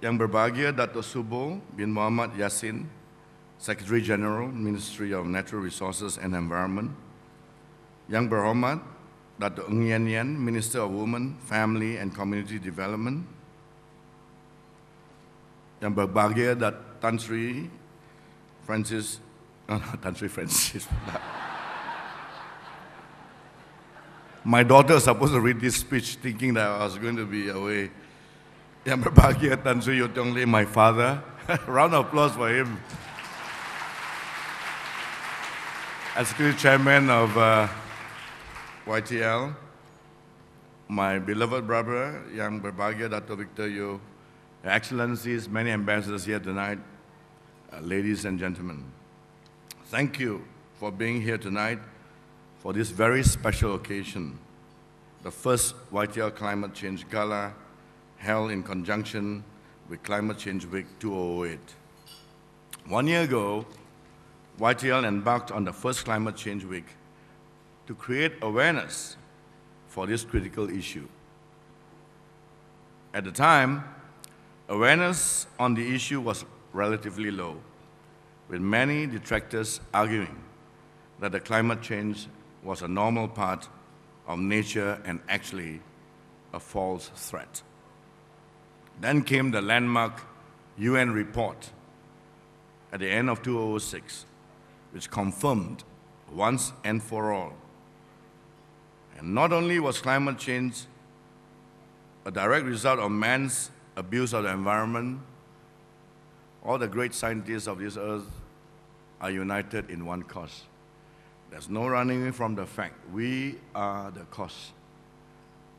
Yang berbahagia Dato' Subo bin Muhammad Yassin, Secretary General, Ministry of Natural Resources and Environment. Yang berhormat Dato' Ng Yen Yen, Minister of Women, Family and Community Development. Yang berbahagia Tan Sri Francis, Tan Sri Francis. My daughter was supposed to read this speech thinking that I was going to be away. Yang berbahagia Tan Sri Yeoh, my father. Round of applause for him. Executive Chairman of YTL, my beloved brother, Yang berbahagia Dato' Victor Yeoh, Your Excellencies, many ambassadors here tonight, ladies and gentlemen. Thank you for being here tonight for this very special occasion, the first YTL Climate Change Gala held in conjunction with Climate Change Week 2008. 1 year ago, YTL embarked on the first Climate Change Week to create awareness for this critical issue. At the time, awareness on the issue was relatively low, with many detractors arguing that the climate change was a normal part of nature and actually a false threat. Then came the landmark UN report at the end of 2006, which confirmed once and for all. And not only was climate change a direct result of man's abuse of the environment, all the great scientists of this earth are united in one cause. There's no running away from the fact we are the cause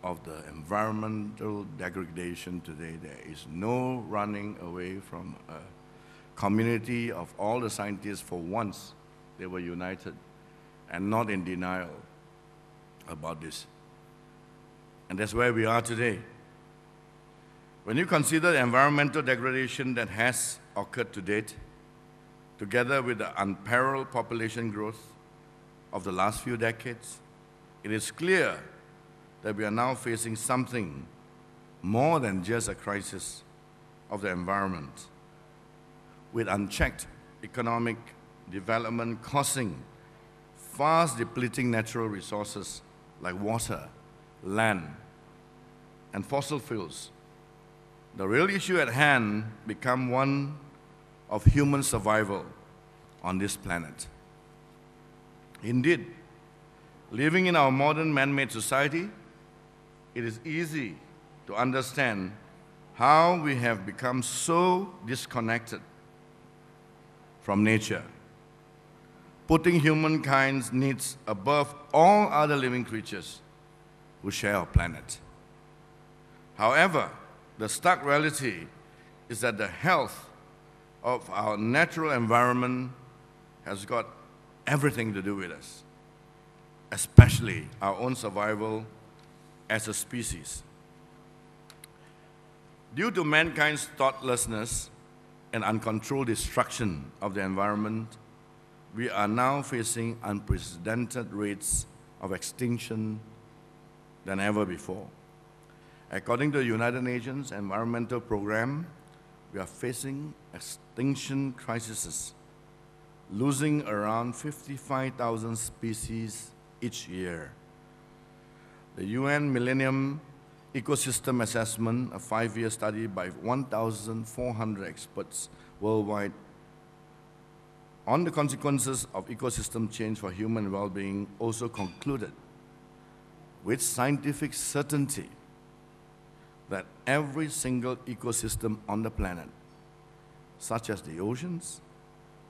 of the environmental degradation today. There is no running away from a community of all the scientists. For once, they were united and not in denial about this. And that's where we are today. When you consider the environmental degradation that has occurred to date, together with the unparalleled population growth of the last few decades, it is clear that we are now facing something more than just a crisis of the environment, with unchecked economic development causing fast depleting natural resources like water, land, and fossil fuels. The real issue at hand becomes one of human survival on this planet. Indeed, living in our modern man-made society, it is easy to understand how we have become so disconnected from nature, putting humankind's needs above all other living creatures who share our planet. However, the stark reality is that the health of our natural environment has got everything to do with us, especially our own survival as a species. Due to mankind's thoughtlessness and uncontrolled destruction of the environment, we are now facing unprecedented rates of extinction than ever before. According to the United Nations Environmental Programme, we are facing extinction crises, losing around 55,000 species each year. The UN Millennium Ecosystem Assessment, a 5-year study by 1,400 experts worldwide on the consequences of ecosystem change for human well-being, also concluded with scientific certainty that every single ecosystem on the planet, such as the oceans,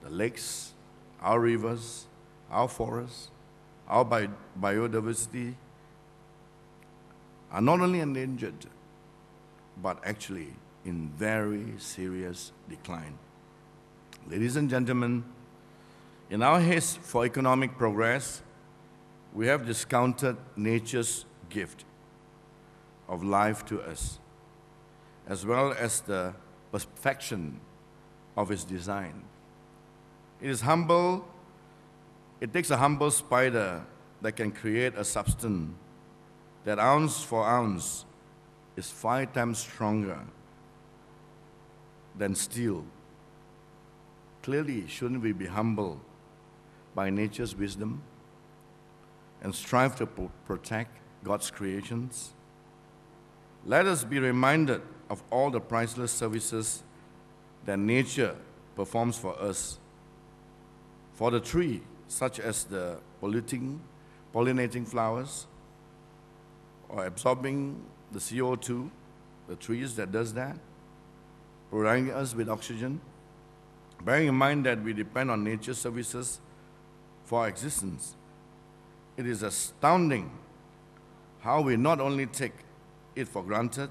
the lakes, our rivers, our forests, our biodiversity, are not only endangered, but actually in very serious decline. Ladies and gentlemen, in our haste for economic progress, we have discounted nature's gift of life to us, as well as the perfection of its design. It takes a humble spider that can create a substance that ounce for ounce is 5 times stronger than steel. Clearly, shouldn't we be humbled by nature's wisdom and strive to protect God's creations? Let us be reminded of all the priceless services that nature performs for us. For the tree, such as the pollinating flowers, or absorbing the CO2, the trees that does that, providing us with oxygen, bearing in mind that we depend on nature's services for our existence. It is astounding how we not only take it for granted,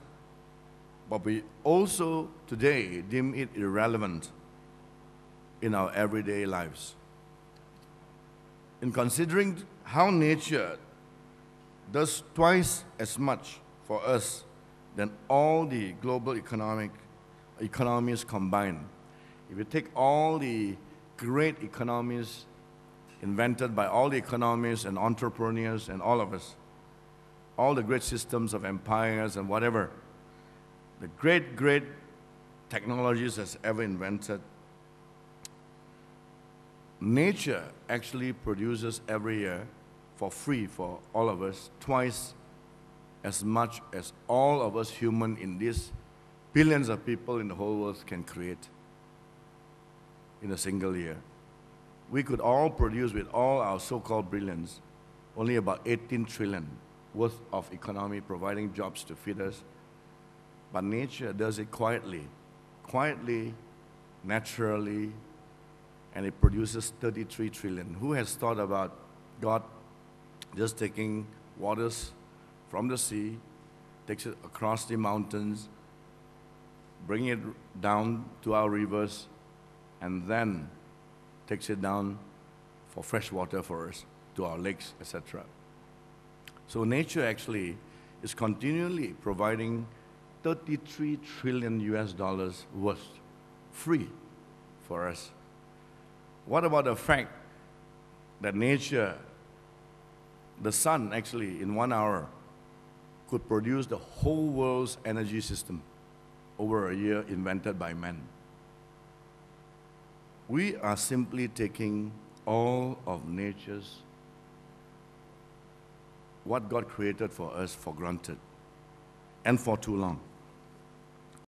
but we also today deem it irrelevant in our everyday lives. In considering how nature does twice as much for us than all the global economies combined. If you take all the great economies invented by all the economists and entrepreneurs and all of us, all the great systems of empires and whatever, the great technologies that's ever invented, nature actually produces every year for free for all of us twice as much as all of us human in these billions of people in the whole world can create in a single year. We could all produce, with all our so-called brilliance, only about 18 trillion worth of economy providing jobs to feed us. But nature does it quietly, naturally, and it produces 33 trillion. Who has thought about God just taking waters from the sea, takes it across the mountains, bringing it down to our rivers, and then takes it down for fresh water for us, to our lakes, etc. So nature actually is continually providing 33 trillion US dollars worth free for us. What about the fact that nature, the sun actually in 1 hour could produce the whole world's energy system over a year invented by man? We are simply taking all of nature's, what God created for us, for granted, and for too long.